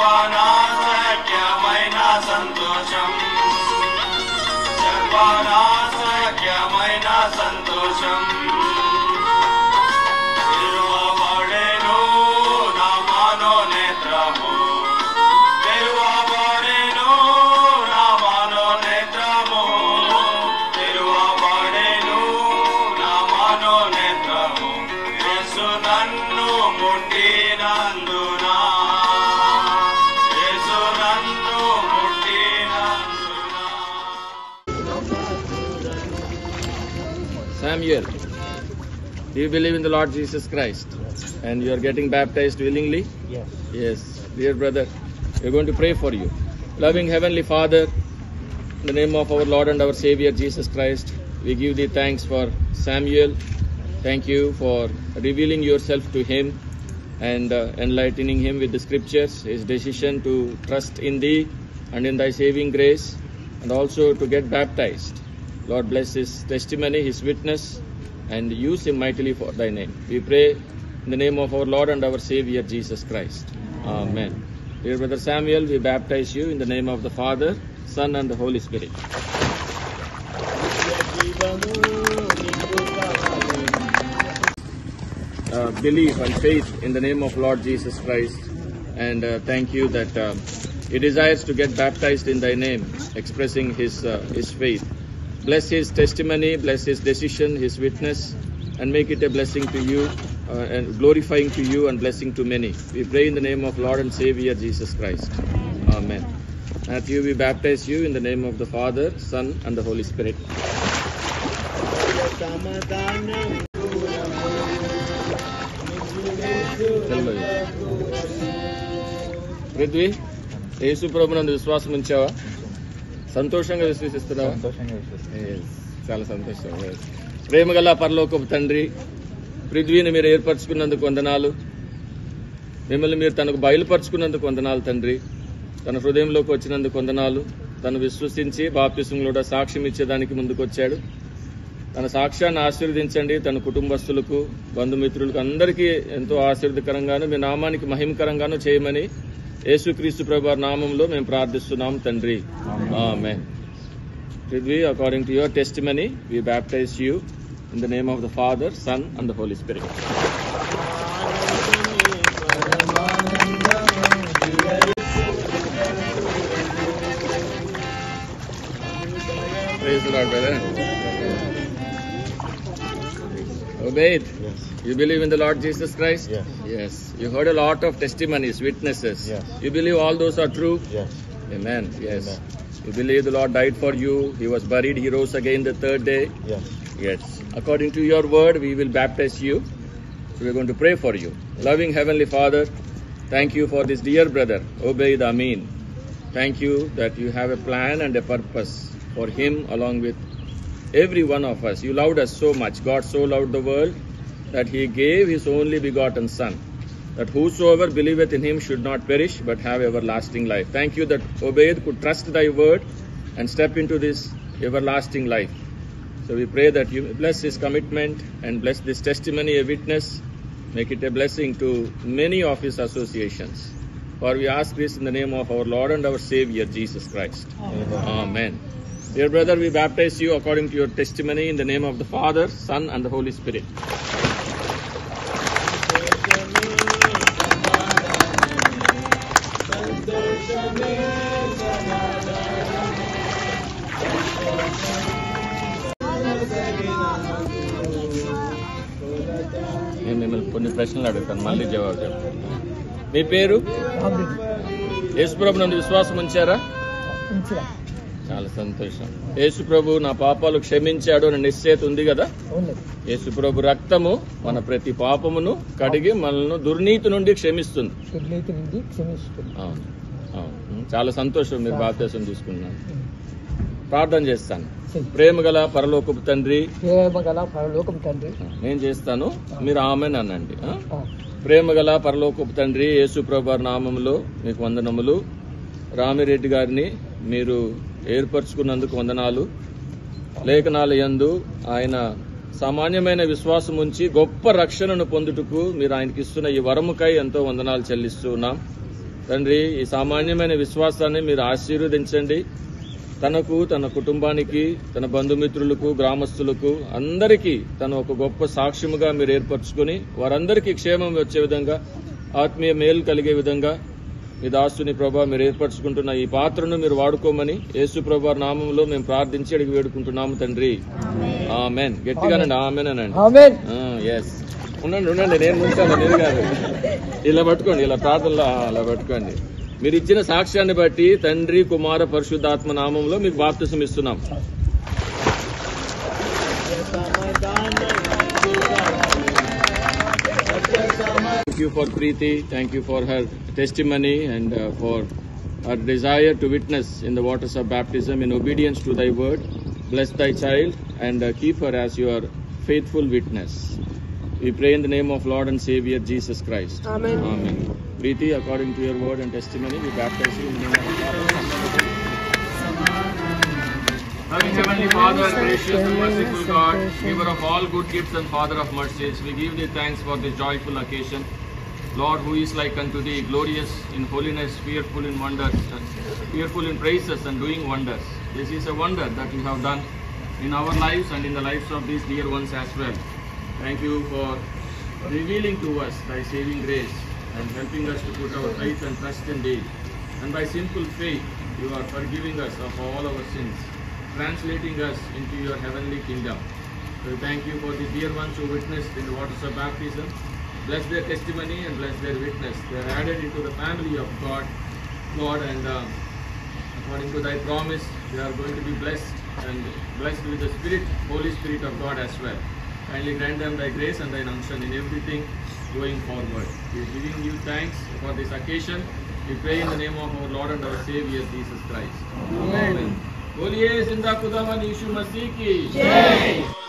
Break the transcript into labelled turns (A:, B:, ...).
A: చెప్పనా సఖ్యమైన సంతోషం, చెప్పనా సఖ్యమైన సంతోషం. తెరువబడెను నా మనోనేత్రము, తెరువబడెను నా మనోనేత్రము, తెరువబడెను నా మనోనేత్రము. యేసు నన్ను ముట్టినందున, యేసు నన్ను ముట్టినందున.
B: Samuel, do you believe in the Lord Jesus Christ? And you are getting baptized willingly?
C: Yes.
B: Yes, dear brother, we are going to pray for you. Loving Heavenly Father, in the name of our Lord and our Savior Jesus Christ, we give thee thanks for Samuel. Thank you for revealing yourself to him and enlightening him with the scriptures, his decision to trust in thee and in thy saving grace, and also to get baptized. Lord, bless his testimony, his witness, and use him mightily for thy name. We pray in the name of our Lord and our Savior Jesus Christ. Amen. Dear Brother Samuel, we baptize you in the name of the Father, Son, and the Holy Spirit. Believe and faith in the name of Lord Jesus Christ, and thank you that he desires to get baptized in thy name, expressing his faith. Bless his testimony, bless his decision, his witness, and make it a blessing to you, and glorifying to you and blessing to many. We pray in the name of Lord and Savior Jesus Christ. Amen. Matthew, we baptize you in the name of the Father, Son, and the Holy Spirit. Prithvi, యేసు ప్రభునందు విశ్వాసం ఉంచావా? సంతోషంగా విశ్వసిస్తున్నావా? చాలా సంతోషం. ప్రేమగల పరలోకపు తండ్రి, పృథ్వీని మీరు ఏర్పరచుకున్నందుకు వందనాలు. మిమ్మల్ని మీరు తనకు బయలుపరుచుకున్నందుకు వందనాలు తండ్రి. తన హృదయంలోకి వచ్చినందుకు వందనాలు. తను విశ్వసించి బాప్తిస్మంలో సాక్ష్యం ఇచ్చేదానికి ముందుకొచ్చాడు. తన సాక్ష్యాన్ని ఆశీర్వదించండి. తన కుటుంబస్తులకు, బంధుమిత్రులకు అందరికీ ఎంతో ఆశీర్వదకరంగాను మీ నామానికి మహిమకరంగాను చేయమని యేసుక్రీస్తు ప్రభువారి నామంలో మేము ప్రార్థిస్తున్నాం తండ్రి. ఆమేన్. Prithvi, according to your testimony, we baptize you in the name of the Father, Son, and the Holy Spirit. Praise the Lord, brother. Obeyed?
C: Yes.
B: You believe in the Lord Jesus Christ?
C: Yes.
B: Yes. You heard a lot of testimonies, witnesses.
C: Yes.
B: You believe all those are true?
C: Yes.
B: Amen. Yes.
C: Amen.
B: You believe the Lord died for you, he was buried, he rose again the third day?
C: Yes.
B: Yes. According to your word, we will baptize you. So we are going to pray for you. Loving Heavenly Father, thank you for this dear brother, Obaid Amin. Thank you that you have a plan and a purpose for him along with every one of us. You loved us so much. God so loved the world that he gave his only begotten Son, that whosoever believeth in him should not perish but have everlasting life. Thank you that Obaid could trust thy word and step into this everlasting life. So we pray that you bless his commitment and bless this testimony, a witness. Make it a blessing to many of his associations. For we ask this in the name of our Lord and our Savior, Jesus Christ.
C: Amen.
B: Amen. Dear brother, we baptize you according to your testimony in the name of the Father, Son, and the Holy Spirit. నేను మిమ్మల్ని కొన్ని ప్రశ్నలు అడుగుతాను, మళ్ళీ జవాబు చెప్తాను. మీ పేరు? యేసుప్రభు నందు విశ్వాసం ఉంచారా? చాలా సంతోషం. యేసుప్రభు నా పాపాలు క్షమించాడు అని నిశ్చయిత ఉంది కదా? యేసుప్రభు రక్తము మన ప్రతి పాపమును కడిగి మనల్ని దుర్నీతి నుండి క్షమిస్తుంది. అవును, అవును. చాలా సంతోషం మీరు బాప్తిసం తీసుకున్నాను. ప్రార్థన చేస్తాను. ప్రేమగల పరలోకపు తండ్రి, నేను చేస్తాను, మీరు ఆమెన్ అనండి. ప్రేమగల పరలోకపు తండ్రి, యేసుప్రభు నామములో మీకు వందనములు. రామిరెడ్డి గారిని మీరు ఏర్పరచుకున్నందుకు వందనాలు. లేఖనాల యందు ఆయన సామాన్యమైన విశ్వాసం ఉంచి గొప్ప రక్షణను పొందుటకు మీరు ఆయనకి ఇస్తున్న ఈ వరముకై ఎంతో వందనాలు చెల్లిస్తూ ఉన్నాం. తండ్రి ఈ సామాన్యమైన విశ్వాసాన్ని మీరు ఆశీర్వదించండి. తనకు, తన కుటుంబానికి, తన బంధుమిత్రులకు, గ్రామస్తులకు అందరికీ తను ఒక గొప్ప సాక్ష్యముగా మీరు ఏర్పరచుకుని వారందరికీ క్షేమం వచ్చే విధంగా, ఆత్మీయ మేలు కలిగే విధంగా మీ దాసుని ప్రభా మీరు ఏర్పరచుకుంటున్న ఈ పాత్రను మీరు వాడుకోమని యేసు ప్రభా నామంలో మేము ప్రార్థించి అడిగి వేడుకుంటున్నాము తండ్రి. ఆమెన్. గట్టిగానండి ఆమెన్ అనండి. ఎస్. ఉండండి నేను ముంచాను, నేను కాదు. ఇలా పట్టుకోండి, ఇలా ప్రార్థనలో అలా పట్టుకోండి. మీరు ఇచ్చిన సాక్ష్యాన్ని బట్టి తండ్రి, కుమార, పరిశుద్ధాత్మ నామంలో మీకు బాప్తిసం ఇస్తున్నాం. Thank you for Preeti. Thank you for her testimony and for her desire to witness in the waters of baptism in obedience to thy word. Bless thy child and keep her as your faithful witness. We pray in the name of Lord and Savior Jesus Christ.
C: Amen.
B: Amen. Preeti, according to your word and testimony, we baptize you in the name of the Father. Loving Heavenly Father, gracious and merciful God, giver of all good gifts and Father of mercies, we give thee thanks for this joyful occasion. Lord, who is like unto thee, glorious in holiness, fearful in wonders, fearful in praises and doing wonders. This is a wonder that you have done in our lives and in the lives of these dear ones as well. Thank you for revealing to us thy saving grace and helping us to put our faith and trust in thee. And by simple faith, you are forgiving us of all our sins, translating us into your heavenly kingdom. So thank you for the dear ones who witnessed in the waters of baptism. Bless their testimony and bless their witness. They are added into the family of God, Lord, and according to thy promise, they are going to be blessed and blessed with the Spirit, Holy Spirit of God as well. Kindly grant them thy grace and thy unction in everything going forward. We are giving you thanks for this occasion. We pray in the name of our Lord and our Savior Jesus Christ. Amen. बोलिए जिंदा खुदावन यीशु मसीह की जय।